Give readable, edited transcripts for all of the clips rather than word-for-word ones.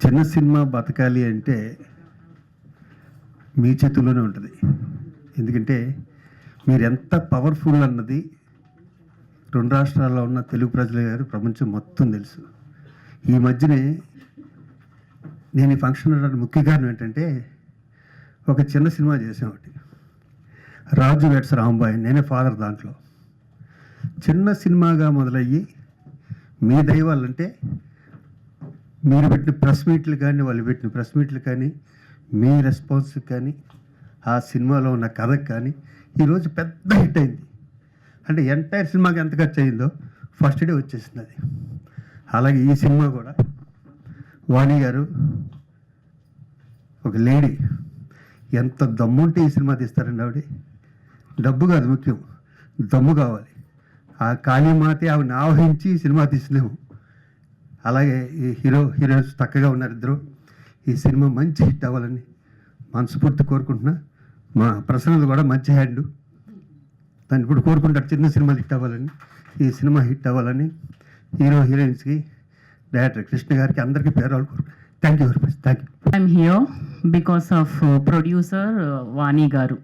చిన్న సినిమా బతకాలి అంటే మీ చేతుల్లోనే ఉంటుంది. ఎందుకంటే మీరు ఎంత పవర్ఫుల్ అన్నది రెండు రాష్ట్రాల్లో ఉన్న తెలుగు ప్రజలు గారు ప్రపంచం మొత్తం తెలుసు. ఈ మధ్యనే నేను ఈ ఫంక్షన్ ముఖ్య కారణం ఏంటంటే ఒక చిన్న సినిమా చేసాం ఒకటి, రాజు వెట్స్ రాంబాయ్, నేనే ఫాదర్. దాంట్లో చిన్న సినిమాగా మొదలయ్యి మీ దైవాలంటే మీరు పెట్టిన ప్రెస్ మీట్లు కానీ వాళ్ళు పెట్టిన ప్రెస్ మీట్లు కానీ మీ రెస్పాన్స్ కానీ ఆ సినిమాలో ఉన్న కథకు కానీ ఈరోజు పెద్ద హిట్ అయింది. అంటే ఎంటైర్ సినిమాకి ఎంత ఖర్చు అయిందో ఫస్ట్ డే వచ్చేసింది అది. అలాగే ఈ సినిమా కూడా వాణి గారు ఒక లేడీ, ఎంత దమ్ముంటే ఈ సినిమా తీస్తారండి ఆవిడ. డబ్బు కాదు ముఖ్యం, దమ్ము కావాలి. ఆ కాళీమాతే ఆవిడని ఆవహించి ఈ సినిమా తీసినాము. అలాగే ఈ హీరోయిన్స్ చక్కగా ఉన్నారు ఇద్దరు. ఈ సినిమా మంచి హిట్ అవ్వాలని మనస్ఫూర్తి కోరుకుంటున్నా. మా ప్రసన్నది కూడా మంచి హ్యాండ్, దాన్ని ఇప్పుడు కోరుకుంటారు చిన్న సినిమాలు హిట్ అవ్వాలని, ఈ సినిమా హిట్ అవ్వాలని హీరోయిన్స్కి, డైరెక్టర్ కృష్ణ గారికి, అందరికీ పేరు వాళ్ళు. Thank you very much. Thank you. I'm here because of producer Vani garu,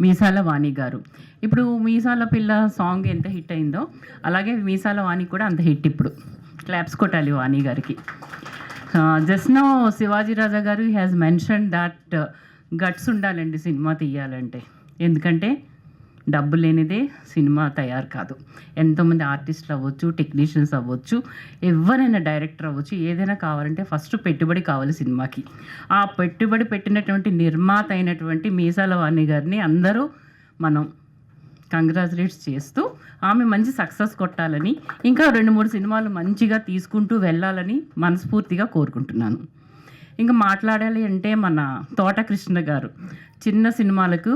Meesala Vani గారు. ఇప్పుడు మీసాల పిల్ల సాంగ్ ఎంత హిట్ అయిందో అలాగే మీసాల వాణి కూడా అంత హిట్. ఇప్పుడు క్లాప్స్ కొట్టాలి వాణి గారికి. జస్ట్ నో శివాజీ రాజా గారు హ్యాస్ మెన్షన్ దట్ గట్స్ ఉండాలండి సినిమా తీయాలంటే. ఎందుకంటే డబ్బు లేనిదే సినిమా తయారు కాదు. ఎంతోమంది ఆర్టిస్టులు అవ్వచ్చు, టెక్నీషియన్స్ అవ్వచ్చు, ఎవరైనా డైరెక్టర్ అవ్వచ్చు, ఏదైనా కావాలంటే ఫస్ట్ పెట్టుబడి కావాలి సినిమాకి. ఆ పెట్టుబడి పెట్టినటువంటి నిర్మాత అయినటువంటి మీసాల వాణి గారిని అందరూ మనం కంగ్రాచులేట్స్ చేస్తూ ఆమె మంచి సక్సెస్ కొట్టాలని, ఇంకా 2-3 సినిమాలు మంచిగా తీసుకుంటూ వెళ్ళాలని మనస్ఫూర్తిగా కోరుకుంటున్నాను. ఇంకా మాట్లాడాలి అంటే మన తోట కృష్ణ గారు చిన్న సినిమాలకు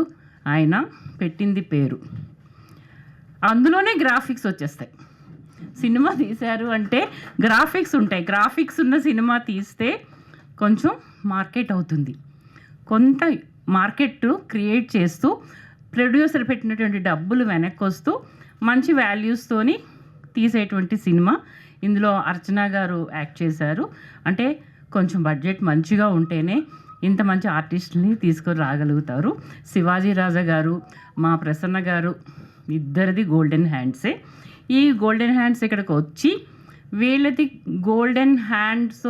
ఆయన పెట్టింది పేరు. అందులోనే గ్రాఫిక్స్ వచ్చేస్తాయి. సినిమా తీశారు అంటే గ్రాఫిక్స్ ఉంటాయి. గ్రాఫిక్స్ ఉన్న సినిమా తీస్తే కొంచెం మార్కెట్ అవుతుంది. కొంత మార్కెట్ క్రియేట్ చేస్తూ ప్రొడ్యూసర్ పెట్టినటువంటి డబ్బులు వెనక్కి వస్తూ మంచి వాల్యూస్తోని తీసేటువంటి సినిమా. ఇందులో అర్చన గారు యాక్ట్ చేశారు. అంటే కొంచెం బడ్జెట్ మంచిగా ఉంటేనే ఇంత మంచి ఆర్టిస్టుని తీసుకొని రాగలుగుతారు. శివాజీ రాజా గారు, మా ప్రసన్న గారు ఇద్దరిది గోల్డెన్ హ్యాండ్సే. ఈ గోల్డెన్ హ్యాండ్స్ ఇక్కడికి వచ్చి వీళ్ళది గోల్డెన్ హ్యాండ్స్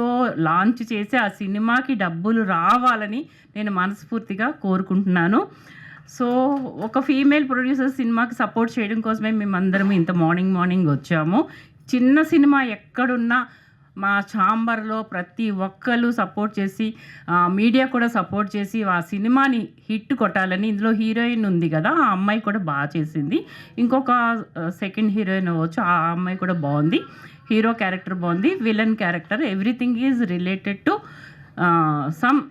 లాంచ్ చేసి ఆ సినిమాకి డబ్బులు రావాలని నేను మనస్ఫూర్తిగా కోరుకుంటున్నాను. సో ఒక ఫీమేల్ ప్రొడ్యూసర్ సినిమాకి సపోర్ట్ చేయడం కోసమే మేమందరం ఇంత మార్నింగ్ వచ్చాము. చిన్న సినిమా ఎక్కడున్నా మా ఛాంబర్లో ప్రతి ఒక్కరు సపోర్ట్ చేసి, మీడియా కూడా సపోర్ట్ చేసి ఆ సినిమాని హిట్ కొట్టాలని. ఇందులో హీరోయిన్ ఉంది కదా, ఆ అమ్మాయి కూడా బాగా చేసింది. ఇంకొక సెకండ్ హీరోయిన్ అవ్వచ్చు, ఆ అమ్మాయి కూడా బాగుంది. హీరో క్యారెక్టర్ బాగుంది, villain character, everything is related to some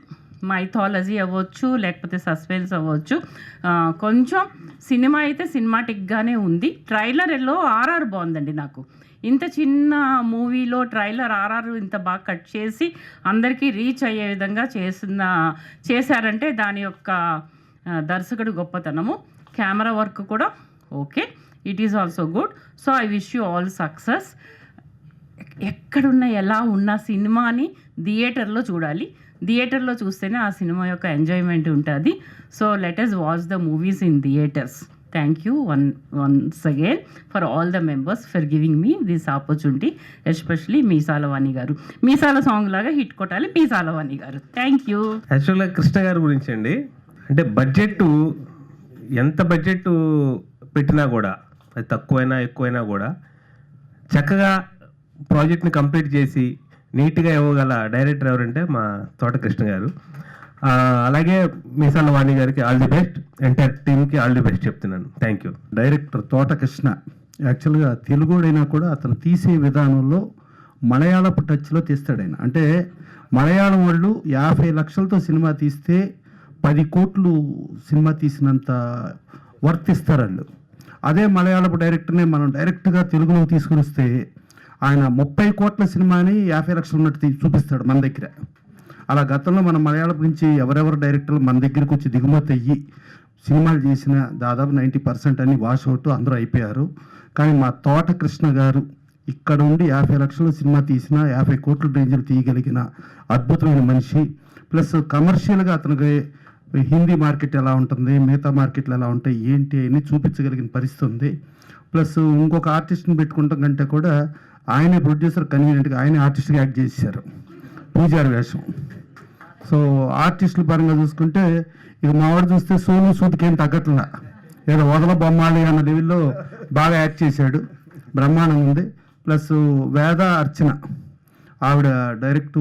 mythology అవ్వచ్చు, లేకపోతే సస్పెన్స్ అవ్వచ్చు. కొంచెం సినిమా అయితే సినిమాటిక్గానే ఉంది. ట్రైలర్లో ఆర్ఆర్ బాగుందండి. నాకు ఇంత చిన్న మూవీలో ట్రైలర్ ఆర్ఆర్ ఇంత బాగా కట్ చేసి అందరికీ రీచ్ అయ్యే విధంగా చేశారంటే దాని యొక్క దర్శకుడు గొప్పతనము. కెమెరా వర్క్ కూడా okay, it is also good. So I wish you all success. ఎక్కడున్నా ఎలా ఉన్న సినిమాని థియేటర్లో చూడాలి. థియేటర్లో చూస్తేనే ఆ సినిమా యొక్క ఎంజాయ్మెంట్ ఉంటుంది. So let us watch the movies in theatres. Thank you once again for all the members for giving me this opportunity, especially Meesala Vani garu. Meesala song లాగా హిట్ కొట్టాలి మీసాల వాణి గారు. Thank you. యాక్చువల్గా కృష్ణ గారి గురించి అండి, అంటే ఎంత బడ్జెట్ పెట్టినా కూడా, అది తక్కువైనా ఎక్కువైనా కూడా చక్కగా ప్రాజెక్ట్ని కంప్లీట్ చేసి నీట్గా ఇవ్వగల డైరెక్టర్ ఎవరంటే మా తోట కృష్ణ గారు. అలాగే మీసాల వాణి గారికి ఆల్ ది బెస్ట్, ఎంటైర్ టీమ్కి ఆల్ ది బెస్ట్ చెప్తున్నాను. Thank you. డైరెక్టర్ తోట కృష్ణ యాక్చువల్గా తెలుగుడైనా కూడా అతను తీసే విధానంలో మలయాళపు టచ్లో తీస్తాడు ఆయన. అంటే మలయాళం వాళ్ళు 50 లక్షలతో సినిమా తీస్తే 10 కోట్లు సినిమా తీసినంత వర్తిస్తారు వాళ్ళు. అదే మలయాళపు డైరెక్టర్నే మనం డైరెక్ట్గా తెలుగులో తీసుకుని వస్తే ఆయన 30 కోట్ల సినిమాని 50 లక్షలు ఉన్నట్టు చూపిస్తాడు మన దగ్గర. అలా గతంలో మన మలయాళం నుంచి ఎవరెవరు డైరెక్టర్లు మన దగ్గరికి వచ్చి దిగుమతి అయ్యి సినిమాలు చేసిన దాదాపు 90% అని వాష్ అవుట్ అందరూ అయిపోయారు. కానీ మా తోట కృష్ణ గారు ఇక్కడ ఉండి 50 లక్షల సినిమా తీసిన 50 కోట్ల రేంజ్లు తీయగలిగిన అద్భుతమైన మనిషి. ప్లస్ కమర్షియల్గా అతనికి హిందీ మార్కెట్ ఎలా ఉంటుంది, మిగతా మార్కెట్లు ఎలా ఉంటాయి ఏంటి అని చూపించగలిగిన పరిస్థితి ఉంది. ప్లస్ ఇంకొక ఆర్టిస్ట్ని పెట్టుకుంటాం కంటే కూడా ఆయనే ప్రొడ్యూసర్, కన్వీనియంట్గా ఆయనే ఆర్టిస్ట్గా యాక్ట్ చేశారు పూజారి వేషం. సో ఆర్టిస్టుల పరంగా చూసుకుంటే ఇక మావాడు చూస్తే సోను సూద్కి ఏం తగ్గట్లా, ఏదో వదల బొమ్మాలి అన్న లెవెల్లో బాగా యాక్ట్ చేశాడు, బ్రహ్మాండంగా ఉంది. ప్లస్ వేద అర్చన ఆవిడ డైరెక్ట్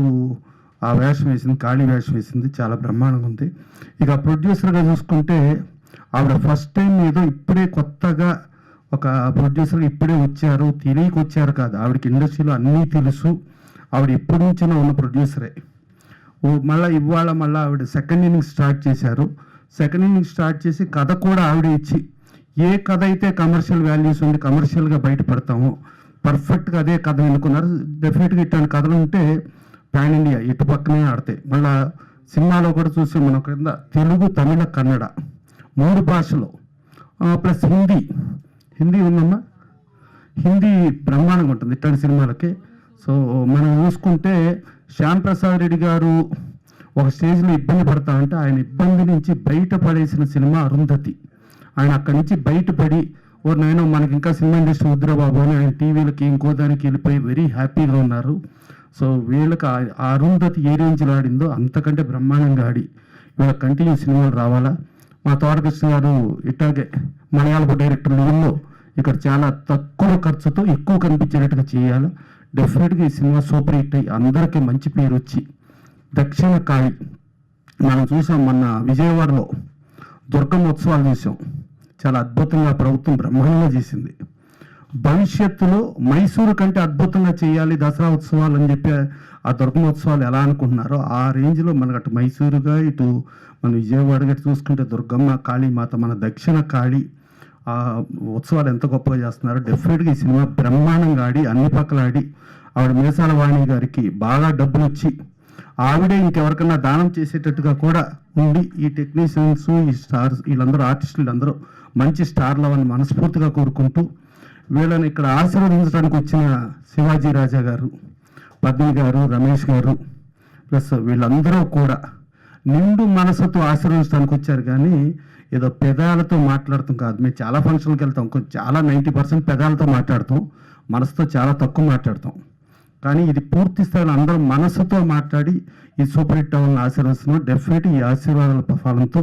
ఆ వేషం వేసింది, ఖాళీ వేషం వేసింది, చాలా బ్రహ్మాండంగా ఉంది. ఇక ప్రొడ్యూసర్గా చూసుకుంటే ఆవిడ ఫస్ట్ టైం ఏదో ఇప్పుడే కొత్తగా ఒక ప్రొడ్యూసర్గా ఇప్పుడే వచ్చారు, తెలియక వచ్చారు కాదు, ఆవిడకి ఇండస్ట్రీలో అన్నీ తెలుసు, ఆవిడ ఎప్పటి నుంచైనా ఉన్న ప్రొడ్యూసరే. మళ్ళీ ఇవాళ మళ్ళీ ఆవిడ సెకండ్ ఇన్నింగ్స్ స్టార్ట్ చేశారు. సెకండ్ ఇన్నింగ్స్ స్టార్ట్ చేసి కథ కూడా ఆవిడే ఇచ్చి, ఏ కథ అయితే కమర్షియల్ వాల్యూస్ ఉండి కమర్షియల్గా బయటపడతామో పర్ఫెక్ట్గా అదే కథ ఎన్నుకున్నారు. డెఫినెట్గా ఇట్లాంటి కథలు ఉంటే పాన్ ఇండియా ఇటు పక్కనే ఆడతాయి. మళ్ళీ సినిమాలో కూడా చూసి మనం కింద తెలుగు, తమిళ, కన్నడ 3 భాషలో ప్లస్ హిందీ ఉందమ్మా, హిందీ బ్రహ్మాండంగా ఉంటుంది ఇట్లాంటి సినిమాలకి. సో మనం చూసుకుంటే శ్యామ్ ప్రసాద్ రెడ్డి గారు ఒక స్టేజ్లో ఇబ్బంది పడతా ఉంటే ఆయన ఇబ్బంది నుంచి బయటపడేసిన సినిమా అరుంధతి. ఆయన అక్కడి నుంచి బయటపడి నేను మనకి ఇంకా సినిమా ఇండస్ట్రీ వద్దురా బాబు అని ఆయన టీవీలకి ఇంకో దానికి వెళ్ళిపోయి వెరీ హ్యాపీగా ఉన్నారు. సో వీళ్ళకి ఆ అరుంధతి ఏ రేంజ్లో ఆడిందో అంతకంటే బ్రహ్మాండంగా ఆడి వీళ్ళకి కంటిన్యూ సినిమాలు రావాలా. మా తోటకృష్ణ గారు ఇట్లాగే మలయాళపు డైరెక్టర్ లెవెల్లో ఇక్కడ చాలా తక్కువ ఖర్చుతో ఎక్కువ కనిపించేటట్టుగా చేయాలి. డెఫినెట్గా ఈ సినిమా సూపర్ హిట్ అయ్యి అందరికీ మంచి పేరు వచ్చి దక్షిణ కాళి మనం చూసాం, మొన్న విజయవాడలో దుర్గమ్మ ఉత్సవాలు చూసాం, చాలా అద్భుతంగా ప్రభుత్వం బ్రహ్మాండంగా చేసింది. భవిష్యత్తులో మైసూరు కంటే అద్భుతంగా చేయాలి దసరా ఉత్సవాలు అని చెప్పి ఆ దుర్గమ్మ ఉత్సవాలు ఎలా అనుకుంటున్నారో ఆ రేంజ్లో మనకు అటు మైసూరుగా ఇటు మన విజయవాడ గట్టి చూసుకుంటే దుర్గమ్మ, కాళీమాత, మన దక్షిణ కాళి ఆ ఉత్సవాలు ఎంత గొప్పగా చేస్తున్నారు. డెఫినెట్గా ఈ సినిమా బ్రహ్మాండంగా ఆడి అన్ని పక్కల ఆడి ఆవిడ మీసాల వాణి గారికి బాగా డబ్బులు వచ్చి ఆవిడే ఇంకెవరికన్నా దానం చేసేటట్టుగా కూడా ఉండి ఈ టెక్నీషియన్స్, ఈ స్టార్స్, వీళ్ళందరూ ఆర్టిస్టులు వీళ్ళందరూ మంచి స్టార్లు అవ్వాలని మనస్ఫూర్తిగా కోరుకుంటూ వీళ్ళని ఇక్కడ ఆశీర్వదించడానికి వచ్చిన శివాజీ రాజా గారు, పద్మిని గారు, రమేష్ గారు ప్లస్ వీళ్ళందరూ కూడా నిండు మనసుతో ఆశీర్వదించడానికి వచ్చారు. కానీ ఏదో పెదాలతో మాట్లాడతాం కాదు. మేము చాలా ఫంక్షన్కి వెళ్తాం, చాలా 90% పెదాలతో మాట్లాడతాం, మనసుతో చాలా తక్కువ మాట్లాడతాం. కానీ ఇది పూర్తి స్థాయిలో అందరూ మనసుతో మాట్లాడి ఈ సూపర్ హిట్ అవ్వాలని ఆశీర్వదిస్తున్నాం. డెఫినెట్ ఈ ఆశీర్వాదాల ఫలంతో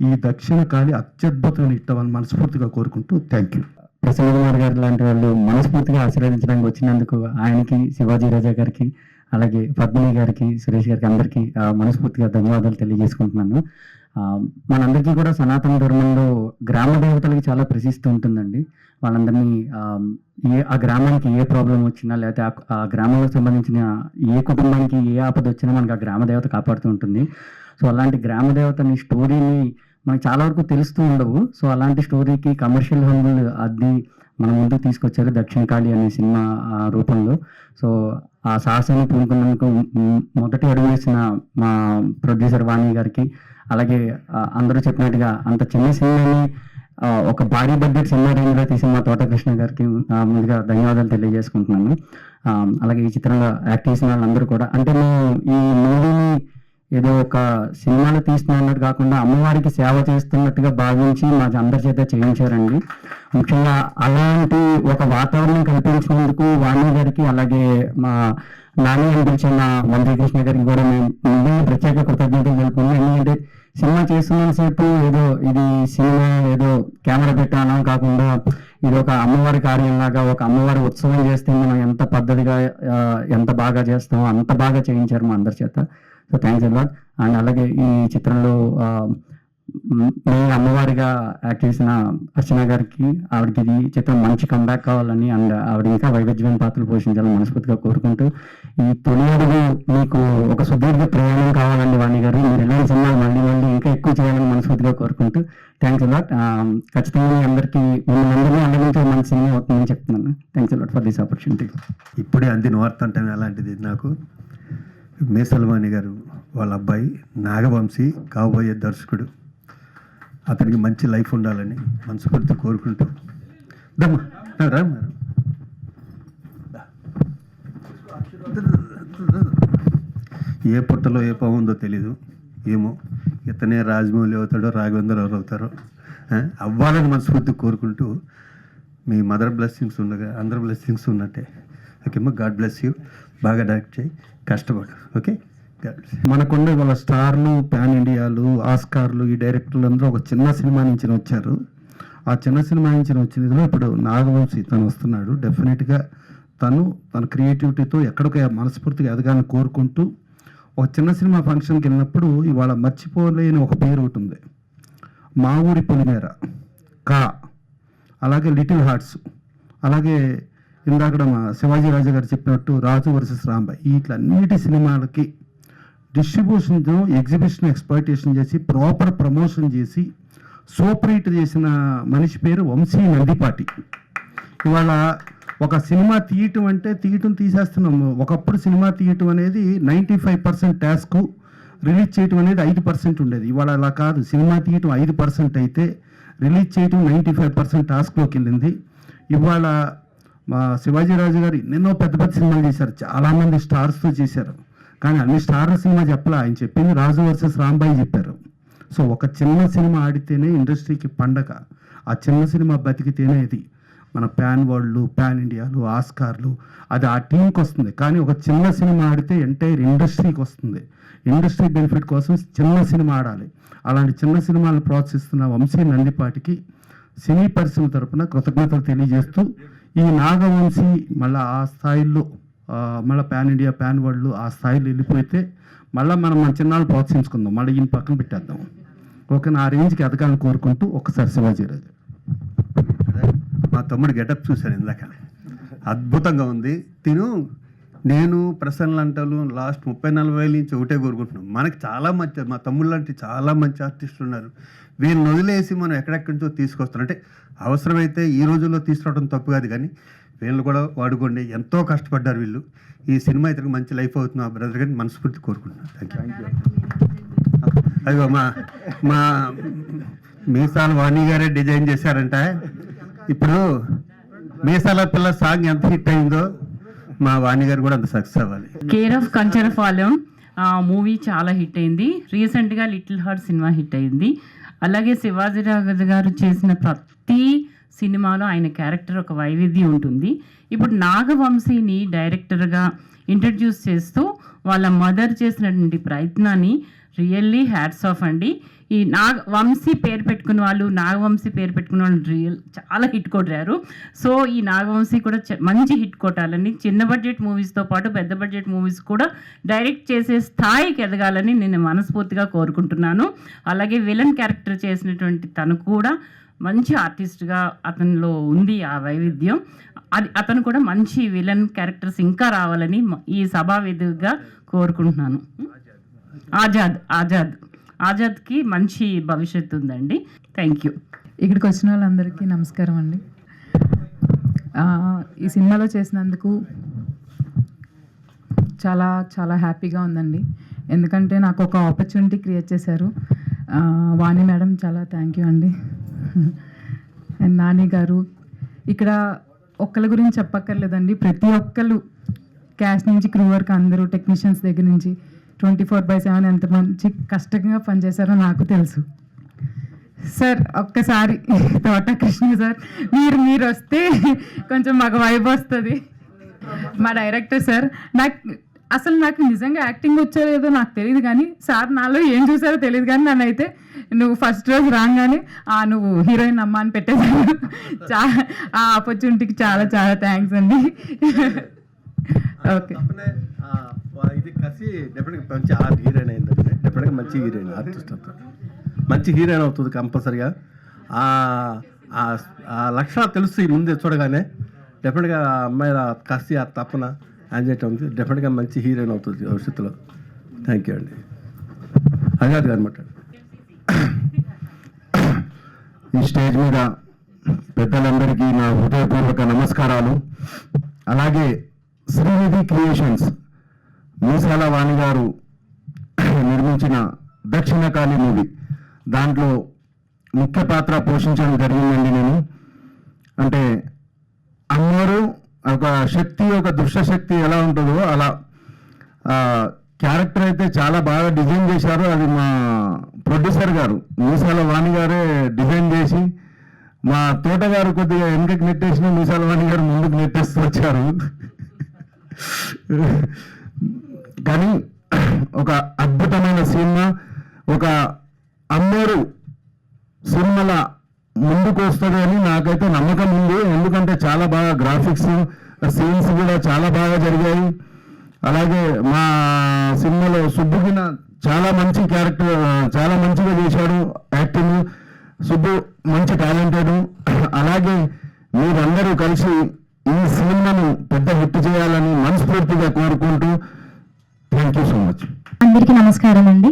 ఈ దక్షిణ కాళి అత్యద్భుతమైన హిట్ అవ్వాలని మనస్ఫూర్తిగా కోరుకుంటూ థ్యాంక్ యూ. ప్రసన్న కుమార్ గారు లాంటి వాళ్ళు మనస్ఫూర్తిగా ఆశీర్వదించడానికి వచ్చినందుకు ఆయనకి, శివాజీ రాజా గారికి, అలాగే పద్మిని గారికి, సురేష్ గారికి అందరికీ మనస్ఫూర్తిగా ధన్యవాదాలు తెలియజేసుకుంటున్నాను. మనందరికీ కూడా సనాతన ధర్మంలో గ్రామ దేవతలకి చాలా ప్రసిద్ధి ఉంటుందండి. వాళ్ళందరినీ ఆ గ్రామానికి ఏ ప్రాబ్లం వచ్చినా లేకపోతే ఆ గ్రామంలో సంబంధించిన ఏ కుటుంబానికి ఏ ఆపద వచ్చినా మనకి ఆ గ్రామ దేవత కాపాడుతూ ఉంటుంది. సో అలాంటి గ్రామ దేవతని స్టోరీని మనకు చాలా వరకు తెలుస్తూ ఉండవు. సో అలాంటి స్టోరీకి కమర్షియల్ హంగులు అద్ది మన ముందుకు తీసుకొచ్చారు దక్షిణ కాళి అనే సినిమా రూపంలో. సో ఆ సాహసాన్ని పూనుకున్నందుకు మొదటి అడుగు వేసిన మా ప్రొడ్యూసర్ వాణి గారికి, అలాగే అందరూ చెప్పినట్టుగా అంత చిన్న సినిమాని ఒక భారీ బడ్జెట్ సినిమా రేంజ్లో తీసిన మా తోటకృష్ణ గారికి ముందుగా ధన్యవాదాలు తెలియజేసుకుంటున్నాను. అలాగే ఈ చిత్రంలో యాక్ట్ చేసిన వాళ్ళందరూ కూడా, అంటే మేము ఈ మూవీని ఏదో ఒక సినిమాలో తీస్తున్నట్టు కాకుండా అమ్మవారికి సేవ చేస్తున్నట్టుగా భావించి మా అందరి చేత చేయించారండి. ముఖ్యంగా అలాంటి ఒక వాతావరణం కల్పించినందుకు వాణి గారికి, అలాగే మా నాని అనిపించిన మంత్రికృష్ణ గారికి కూడా మేము ప్రత్యేక కృతజ్ఞతలు తెలుపుకున్నాం. ఎందుకంటే సినిమా చేస్తున్నంతసేపు ఏదో ఇది సినిమా ఏదో కెమెరా పెట్టానో కాకుండా ఇది ఒక అమ్మవారి కార్యంలాగా, ఒక అమ్మవారి ఉత్సవం చేస్తే మనం ఎంత పద్ధతిగా ఎంత బాగా చేస్తామో అంత బాగా చేయించారు మా అందరి చేత. So thanks a lot. And అలాగే ఈ చిత్రంలో నేను అమ్మవారిగా యాక్ట్ చేసిన అర్చన గారికి, ఆవిడకి ఇది చిత్రం మంచి కంబ్యాక్ కావాలని అండ్ ఆవిడ ఇంకా వైవిధ్యమైన పాత్రలు పోషించాలని మనస్ఫూర్తిగా కోరుకుంటూ, ఈ తొలి అడుగు మీకు ఒక సుదీర్ఘ ప్రయాణం కావాలండి వాణి గారు, మీరు ఇలాంటి సినిమాలు మళ్ళీ ఇంకా ఎక్కువ చేయాలని మనస్ఫూర్తిగా కోరుకుంటూ థ్యాంక్స్ అ లాట్. ఖచ్చితంగా మీ అందరికీ మిమ్మల్ని అందరినీ మంచి సినిమా అవుతుందని చెప్తున్నాను. Thanks a lot for this opportunity. ఇప్పుడే అందిన వార్త అంటే అలాంటిది నాకు మేసల్వాణి గారు వాళ్ళ అబ్బాయి నాగవంశీ కాబోయే దర్శకుడు, అతనికి మంచి లైఫ్ ఉండాలని మనస్ఫూర్తి కోరుకుంటూ దమ్మా రా ఏ పుట్టలో ఏ పాము ఉందో తెలీదు, ఏమో ఇతనే రాజమౌళి అవుతాడో రాఘవేంద్ర ఎవరు అవుతారో అవ్వాలని మనస్ఫూర్తి కోరుకుంటూ, మీ మదర్ బ్లెస్సింగ్స్ ఉండగా అందరి బ్లెస్సింగ్స్ ఉన్నట్టే. ఓకేమ్మా, గాడ్ బ్లెస్ యూ. బాగా డైరెక్ట్ చేయి, కష్టపడు. Okay, God bless. మనకుండే వాళ్ళ స్టార్లు, పాన్ ఇండియాలు, ఆస్కార్లు, ఈ డైరెక్టర్లు అందరూ ఒక చిన్న సినిమా నుంచి వచ్చారు. ఆ చిన్న సినిమా నుంచి వచ్చినదిలో ఇప్పుడు నాగవంశీ తను వస్తున్నాడు. డెఫినెట్గా తన క్రియేటివిటీతో ఎక్కడికి మనస్ఫూర్తిగా ఎదగాలని కోరుకుంటూ, ఒక చిన్న సినిమా ఫంక్షన్కి వెళ్ళినప్పుడు ఇవాళ మర్చిపోలేని ఒక పేరు ఒకటి ఉంది, మా ఊరి పొలిమేర, కా, అలాగే లిటిల్ హార్ట్స్, అలాగే ఇందాక మా శివాజీ రాజా గారు చెప్పినట్టు రాజు వర్సెస్ రాంబాయ్, వీటిలన్నిటి సినిమాలకి డిస్ట్రిబ్యూషన్తో ఎగ్జిబిషన్ ఎక్స్ప్లాయిటేషన్ చేసి ప్రాపర్ ప్రమోషన్ చేసి సూపర్ హిట్ చేసిన మనిషి పేరు వంశీ నందిపాటి. ఇవాళ ఒక సినిమా తీయటం అంటే తీసేస్తున్నాము. ఒకప్పుడు సినిమా తీయటం అనేది 95% టాస్క్, రిలీజ్ చేయటం అనేది 5% ఉండేది. ఇవాళ అలా కాదు, సినిమా తీయటం 5% అయితే రిలీజ్ చేయటం 95% టాస్క్లోకి వెళ్ళింది. ఇవాళ మా శివాజీ రాజు గారు ఎన్నెన్నో పెద్ద పెద్ద సినిమాలు చేశారు, చాలామంది స్టార్స్తో చేశారు. కానీ అన్ని స్టార్ల సినిమా చెప్పలే, ఆయన చెప్పింది రాజు వర్సెస్ రాంబాయి చెప్పారు. సో ఒక చిన్న సినిమా ఆడితేనే ఇండస్ట్రీకి పండగ, ఆ చిన్న సినిమా బతికితేనే ఇది మన ప్యాన్ వరల్డ్లు, ప్యాన్ ఇండియాలు, ఆస్కార్లు, అది ఆ టీంకి వస్తుంది. కానీ ఒక చిన్న సినిమా ఆడితే ఎంటైర్ ఇండస్ట్రీకి వస్తుంది. ఇండస్ట్రీ బెనిఫిట్ కోసం చిన్న సినిమా ఆడాలి. అలాంటి చిన్న సినిమాలను ప్రోత్సహిస్తున్న వంశీ నందిపాటికి సినీ పరిశ్రమ తరపున కృతజ్ఞతలు తెలియజేస్తూ, ఈ నాగవంశీ మళ్ళీ ఆ స్థాయిల్లో మళ్ళీ ప్యాన్ ఇండియా, ప్యాన్ వరల్డ్ ఆ స్థాయిలో వెళ్ళిపోతే మళ్ళీ మన చిన్నాళ్ళు ప్రోత్సహించుకుందాం, మళ్ళీ ఈయన పక్కన పెట్టేద్దాం. ఓకే, నా రేంజ్కి ఎదగాలని కోరుకుంటూ ఒకసారి శివాజీ రాజు. మా తమ్ముడు గెటప్ చూశాను ఇందాక, అద్భుతంగా ఉంది. నేను ప్రసన్న అంటాను లాస్ట్ 30-40 నుంచి ఒకటే కోరుకుంటున్నాం, మనకి చాలా మంచి మా తమ్ముడు లాంటి చాలా మంచి ఆర్టిస్టులు ఉన్నారు. వీళ్ళని వదిలేసి మనం ఎక్కడెక్కడి నుంచో తీసుకొస్తాం అంటే, అవసరమైతే ఈ రోజుల్లో తీసుకురావడం తప్పు కాదు, కానీ వీళ్ళు కూడా వాడుకోండి. ఎంతో కష్టపడ్డారు వీళ్ళు. ఈ సినిమా ఇతనికి మంచి లైఫ్ అవుతుంది ఆ బ్రదర్ గారిని మనస్ఫూర్తి కోరుకుంటున్నాను. Thank you. అదిగో మా మీసాల వాణి గారే డిజైన్ చేశారంట. ఇప్పుడు మీసాల పిల్ల సాంగ్ ఎంత హిట్ అయిందో మా వాణి గారు కూడా అంత సక్సెస్ అవ్వాలి. కేర్ ఆఫ్ కంచరపాలెం మూవీ చాలా హిట్ అయింది. రీసెంట్గా లిటిల్ హార్ట్ సినిమా హిట్ అయింది. అలాగే శివాజీ రాజు గారు చేసిన ప్రతి సినిమాలో ఆయన క్యారెక్టర్ ఒక వైవిధ్యం ఉంటుంది. ఇప్పుడు నాగవంశీని డైరెక్టర్గా ఇంట్రడ్యూస్ చేస్తూ వాళ్ళ మదర్ చేసినటువంటి ప్రయత్నాన్ని రియల్లీ హ్యాట్స్ ఆఫ్ అండి. ఈ వంశీ పేరు పెట్టుకున్న వాళ్ళు, నాగవంశీ పేరు పెట్టుకున్న వాళ్ళు చాలా హిట్ కొట్టారు. సో ఈ నాగవంశీ కూడా మంచి హిట్ కొట్టాలని, చిన్న బడ్జెట్ మూవీస్తో పాటు పెద్ద బడ్జెట్ మూవీస్ కూడా డైరెక్ట్ చేసే స్థాయికి ఎదగాలని నేను మనస్ఫూర్తిగా కోరుకుంటున్నాను. అలాగే విలన్ క్యారెక్టర్ చేసినటువంటి తను కూడా మంచి ఆర్టిస్ట్గా అతనిలో ఉంది ఆ వైవిధ్యం. అతను కూడా మంచి విలన్ క్యారెక్టర్స్ ఇంకా రావాలని ఈ సభా వేదికగా కోరుకుంటున్నాను. ఆజాద్కి మంచి భవిష్యత్తు ఉందండి. Thank you. ఇక్కడికి వచ్చిన వాళ్ళందరికీ నమస్కారం అండి. ఈ సినిమాలో చేసినందుకు చాలా చాలా హ్యాపీగా ఉందండి. ఎందుకంటే నాకు ఒక ఆపర్చునిటీ క్రియేట్ చేశారు. వాణి మేడం చాలా థ్యాంక్ యూ అండి. అండ్ నాని గారు, ఇక్కడ ఒక్కళ్ళ గురించి చెప్పక్కర్లేదండి, ప్రతి ఒక్కళ్ళు క్యాష్ నుంచి క్రూ వరకు అందరూ టెక్నీషియన్స్ దగ్గర నుంచి 24/7 ఎంత మంచి కష్టంగా పనిచేశారో నాకు తెలుసు. సార్ ఒక్కసారి తోట కృష్ణ సార్ మీరు వస్తే కొంచెం మాకు వైబ్ వస్తుంది. మా డైరెక్టర్ సార్, నాకు నిజంగా యాక్టింగ్ వచ్చో లేదో నాకు తెలియదు, కానీ సార్ నాలో ఏం చూసారో తెలియదు, కానీ నన్ను అయితే నువ్వు ఫస్ట్ రోజు రాగానే నువ్వు హీరోయిన్ అమ్మ అని పెట్టేశాను. ఆ ఆపర్చునిటీకి చాలా చాలా థ్యాంక్స్ అండి. ఓకే, ఇది కలిసి డెఫినెట్గా మంచి ఆర్ట్ హీరోయిన్ అయిందండి. డెఫినెట్గా మంచి హీరోయిన్, ఆర్టిస్ట్ అవుతుంది, మంచి హీరోయిన్ అవుతుంది కంపల్సరిగా. ఆ లక్షణాలు తెలుసు ముందే చూడగానే. డెఫినెట్గా అమ్మాయిల కసి, ఆ తపన యాంజైటీ ఉంది. డెఫినెట్గా మంచి హీరోయిన్ అవుతుంది భవిష్యత్తులో. థ్యాంక్ యూ అండి. ఆజాద్ గారు మాట్లాడు. ఈ స్టేజ్ మీద పెద్దలందరికీ నా హృదయపూర్వక నమస్కారాలు. అలాగే శ్రీనిధి క్రియేషన్స్ మీసాల వాణి గారు నిర్మించిన దక్షిణకాళి మూవీ, దాంట్లో ముఖ్య పాత్ర పోషించడం జరిగిందండి. నేను అంటే అమ్మోరు ఒక శక్తి, ఒక దుష్ట శక్తి ఎలా ఉంటుందో అలా క్యారెక్టర్ అయితే చాలా బాగా డిజైన్ చేశారు. అది మా ప్రొడ్యూసర్ గారు మీసాల వాణి గారే డిజైన్ చేసి, మా తోటగారు కొద్దిగా వెనకకి నెట్టేసిన మీసాల వాణి గారు ముందుకు నెట్టేస్తూ వచ్చారు. కానీ ఒక అద్భుతమైన సినిమా, ఒక అమ్మోరు సినిమాల ముందుకు వస్తుంది అని నాకైతే నమ్మకం ఉంది. ఎందుకంటే చాలా బాగా గ్రాఫిక్స్, సీన్స్ కూడా చాలా బాగా జరిగాయి. అలాగే మా సినిమాలో సుబ్బుగిన చాలా మంచి క్యారెక్టర్, చాలా మంచిగా చేశాడు యాక్టింగ్. సుబ్బు మంచి టాలెంటెడ్. అలాగే మీరందరూ కలిసి ఈ సినిమాను పెద్ద హిట్ చేయాలని మనస్ఫూర్తిగా కోరుకుంటూ థ్యాంక్ యూ సో మచ్. అందరికీ నమస్కారం అండి.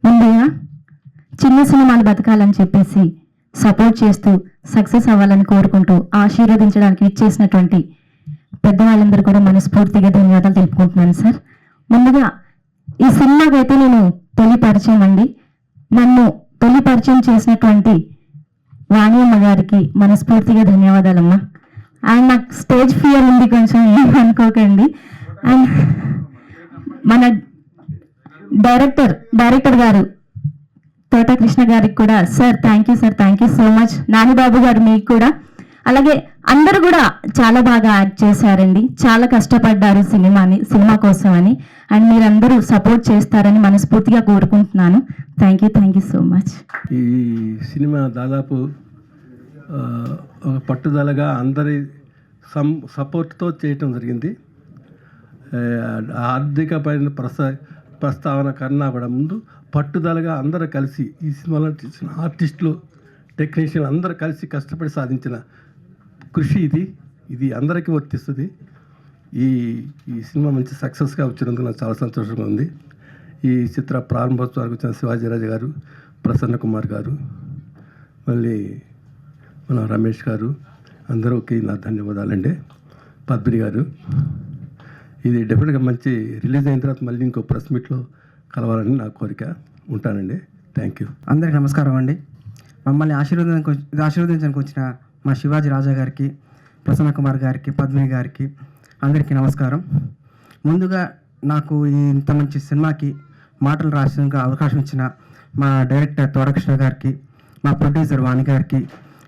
ముందుగా చిన్న సినిమాలు బతకాలని చెప్పేసి సపోర్ట్ చేస్తూ సక్సెస్ అవ్వాలని కోరుకుంటూ ఆశీర్వదించడానికి ఇచ్చేసినటువంటి పెద్దవాళ్ళందరూ కూడా మనస్ఫూర్తిగా ధన్యవాదాలు తెలుపుకుంటున్నాను సార్. ముందుగా ఈ సినిమాకైతే నేను తొలి పరిచయం అండి. నన్ను తొలి పరిచయం చేసినటువంటి వాణి అమ్మ గారికి మనస్ఫూర్తిగా ధన్యవాదాలమ్మా. అండ్ నాకు స్టేజ్ ఫియర్ ఉంది, కొంచెం ఏమనుకోకండి. అండ్ మన డైరెక్టర్ గారు తోట కృష్ణ గారికి కూడా sir thank you sir, thank you so much. Nanibabu గారు మీకు కూడా, అలాగే అందరూ కూడా చాలా బాగా యాక్ట్ చేశారండి. చాలా కష్టపడ్డారు సినిమా కోసం అని. అండ్ మీరందరూ సపోర్ట్ చేస్తారని మనస్ఫూర్తిగా కోరుకుంటున్నాను. Thank you so much. ఈ సినిమా దాదాపు ఒక పట్టుదలగా అందరి సపోర్ట్తో చేయటం జరిగింది. ఆర్థికపైన ప్రస్తావన కన్నా కూడా ముందు పట్టుదలగా అందరూ కలిసి ఈ సినిమాలో ఆర్టిస్టులు, టెక్నీషియన్ అందరూ కలిసి కష్టపడి సాధించిన కృషి ఇది అందరికీ వర్తిస్తుంది. ఈ సినిమా మంచి సక్సెస్గా వచ్చినందుకు నాకు చాలా సంతోషంగా ఉంది. ఈ చిత్ర ప్రారంభోత్సవానికి వచ్చిన శివాజీరాజు గారు, ప్రసన్న కుమార్ గారు, మళ్ళీ మన రమేష్ గారు, అందరికీ నా ధన్యవాదాలండి. పద్మిని గారు, ఇది డెఫినెట్గా మంచి రిలీజ్ అయిన తర్వాత మళ్ళీ ఇంకో ప్రెస్ మీట్లో కలవాలని నా కోరిక. ఉంటానండి. Thank you. అందరికీ నమస్కారం అండి. మమ్మల్ని ఆశీర్వదించడానికి వచ్చిన మా శివాజీ రాజా గారికి, ప్రసన్న కుమార్ గారికి, పద్మిని గారికి అందరికీ నమస్కారం. ముందుగా నాకు ఇంత మంచి సినిమాకి మాటలు రాసేందుకు అవకాశం ఇచ్చిన మా డైరెక్టర్ తోటకృష్ణ గారికి, మా ప్రొడ్యూసర్ వాణి గారికి,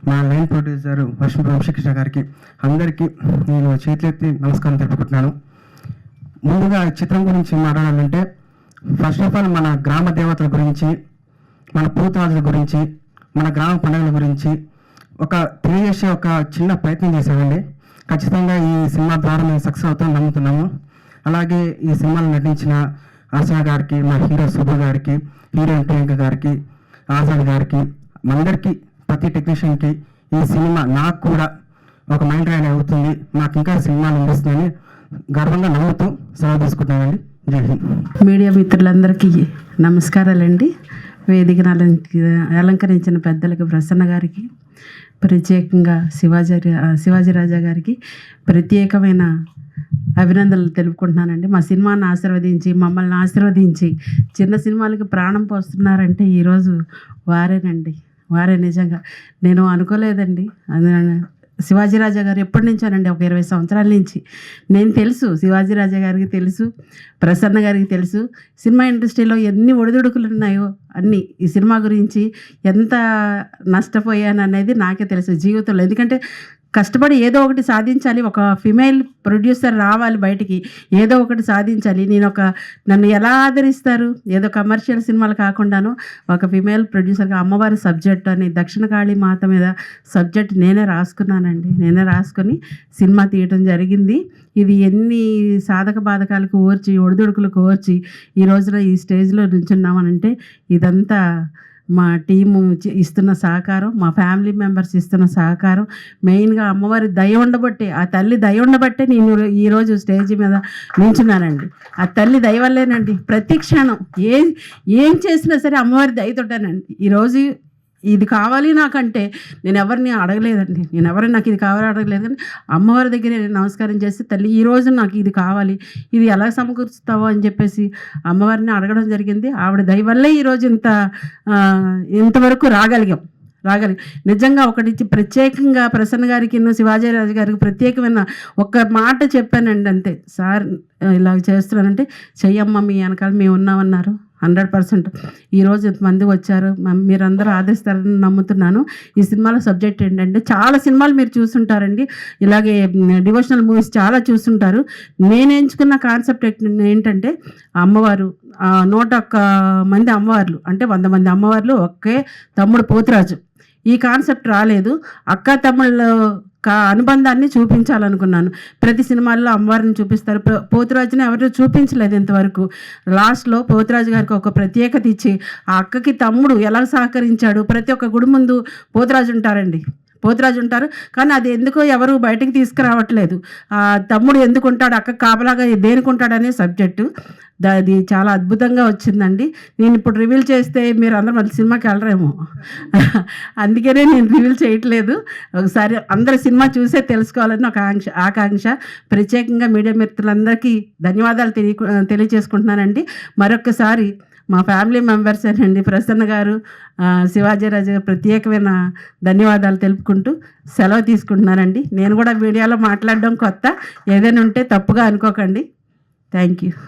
మా లైన్ ప్రొడ్యూసర్ వంశకృష్ణ గారికి అందరికీ నేను చేతులెత్తి నమస్కారం తెలుపుకుంటున్నాను. ముందుగా ఈ చిత్రం గురించి మాట్లాడాలంటే ఫస్ట్ ఆఫ్ ఆల్ మన గ్రామ దేవతల గురించి, మన పూతరాజుల గురించి, మన గ్రామ పండుగల గురించి తెలియజేసే ఒక చిన్న ప్రయత్నం చేశామండి. ఖచ్చితంగా ఈ సినిమా ద్వారా మేము సక్సెస్ అవుతామని నమ్ముతున్నాము. అలాగే ఈ సినిమాలో నటించిన ఆశా గారికి, మా హీరో సుబ్బు గారికి, హీరోయిన్ ప్రియాంక గారికి, ఆజాద్ గారికి, అందరికీ, ప్రతి టెక్నీషియన్కి ఈ సినిమా నాకు కూడా ఒక మైండ్ రైడ్ అవుతుంది, నాకు ఇంకా సినిమాలు అందిస్తుందని గర్వంగా నమ్ముతూ సెలవు తీసుకుంటానండి. జై హింద్. మీడియా మిత్రులందరికీ నమస్కారాలండి. వేదికను అలంకరించిన పెద్దలకు, ప్రసన్న గారికి, ప్రత్యేకంగా శివాజీరాజా గారికి ప్రత్యేకమైన అభినందనలు తెలుపుకుంటున్నానండి. మా సినిమాను ఆశీర్వదించి, మమ్మల్ని ఆశీర్వదించి చిన్న సినిమాలకి ప్రాణం పోస్తున్నారంటే ఈరోజు వారేనండి. వారే నిజంగా నేను అనుకోలేదండి. శివాజీరాజా గారు ఎప్పటి నుంచోనండి, ఒక 20 సంవత్సరాల నుంచి నేను తెలుసు. శివాజీరాజా గారికి తెలుసు, ప్రసన్న గారికి తెలుసు. సినిమా ఇండస్ట్రీలో ఎన్ని ఒడిదుడుకులు ఉన్నాయో అన్నీ, ఈ సినిమా గురించి ఎంత నష్టపోయాను అనేది నాకే తెలుసు జీవితంలో. ఎందుకంటే కష్టపడి ఏదో ఒకటి సాధించాలి, ఒక ఫిమేల్ ప్రొడ్యూసర్ రావాలి బయటికి, ఏదో ఒకటి సాధించాలి. నన్ను ఎలా ఆదరిస్తారు, ఏదో కమర్షియల్ సినిమాలు కాకుండాను ఒక ఫిమేల్ ప్రొడ్యూసర్గా అమ్మవారి సబ్జెక్ట్ అని దక్షిణ కాళీ మాత మీద సబ్జెక్ట్ నేనే రాసుకున్నానండి. నేనే రాసుకొని సినిమా తీయటం జరిగింది. ఇది ఎన్ని సాధక బాధకాలకు ఓర్చి, ఒడిదుడుకులకు ఓర్చి ఈ రోజున ఈ స్టేజ్లో నుంచున్నామనంటే ఇదంతా మా టీము ఇస్తున్న సహకారం, మా ఫ్యామిలీ మెంబర్స్ ఇస్తున్న సహకారం, మెయిన్గా అమ్మవారి దయ ఉండబట్టే, ఆ తల్లి దయ ఉండబట్టే నేను ఈరోజు స్టేజ్ మీద నించున్నానండి. ఆ తల్లి దయ వల్లేనండి. ప్రతి క్షణం ఏం చేసినా సరే అమ్మవారి దయతోటానండి. ఈరోజు ఇది కావాలి నాకంటే నేను ఎవరిని అడగలేదండి. నాకు ఇది కావాలి అడగలేదు. కానీ అమ్మవారి దగ్గర నేను నమస్కారం చేసి, తల్లి ఈరోజు నాకు ఇది కావాలి, ఇది ఎలా సమకూరుస్తావో అని చెప్పేసి అమ్మవారిని అడగడం జరిగింది. ఆవిడ దయ వల్లే ఈరోజు ఇంతవరకు రాగలిగాం. రాగలి నిజంగా ఒకటి ప్రత్యేకంగా ప్రసన్న గారికి శివాజీరాజు గారికి ప్రత్యేకమైన ఒక్క మాట చెప్పానండి అంతే. సార్ ఇలా చేస్తున్నానంటే చెయ్యమ్మ మీ వెనకాల మేము ఉన్నామన్నారు. 100% ఈరోజు ఇంతమంది వచ్చారు, మీరందరూ ఆదరిస్తారని నమ్ముతున్నాను. ఈ సినిమాలో సబ్జెక్ట్ ఏంటంటే చాలా సినిమాలు మీరు చూస్తుంటారండి, ఇలాగే డివోషనల్ మూవీస్ చాలా చూస్తుంటారు. నేను ఎంచుకున్న కాన్సెప్ట్ ఏంటంటే అమ్మవారు 101 మంది అమ్మవార్లు అంటే 100 మంది అమ్మవార్లు, ఒకే తమ్ముడు పోతురాజు. ఈ కాన్సెప్ట్ రాలేదు. అక్క తమ్ముళ్ళ అనుబంధాన్ని చూపించాలనుకున్నాను. ప్రతి సినిమాల్లో అమ్మవారిని చూపిస్తారు, పోతురాజుని ఎవరు చూపించలేదు ఇంతవరకు. లాస్ట్లో పోతురాజు గారికి ఒక ప్రత్యేకత ఇచ్చి ఆ అక్కకి తమ్ముడు ఎలా సహకరించాడు. ప్రతి ఒక్క గుడి ముందు పోతురాజు ఉంటారు కానీ అది ఎందుకో ఎవరు బయటకు తీసుకురావట్లేదు. ఆ తమ్ముడు ఎందుకు ఉంటాడు, అక్క కాపలాగా దేనికి ఉంటాడనే సబ్జెక్టు. అది చాలా అద్భుతంగా వచ్చిందండి. నేను ఇప్పుడు రివీల్ చేస్తే మీరు అందరూ మళ్ళీ సినిమాకి వెళ్ళరేమో, అందుకనే నేను రివీల్ చేయట్లేదు. ఒకసారి అందరు సినిమా చూసే తెలుసుకోవాలని ఒక ఆకాంక్ష. ప్రత్యేకంగా మీడియా మిత్రులందరికీ ధన్యవాదాలు తెలియజేసుకుంటున్నానండి. మరొక్కసారి మా ఫ్యామిలీ మెంబర్స్ అండి ప్రసన్న గారు, శివాజీరాజు గారు ప్రత్యేకమైన ధన్యవాదాలు తెలుపుకుంటూ సెలవు తీసుకుంటున్నానండి. నేను కూడా మీడియాలో మాట్లాడడం కొత్త, ఏదైనా ఉంటే తప్పుగా అనుకోకండి. Thank you.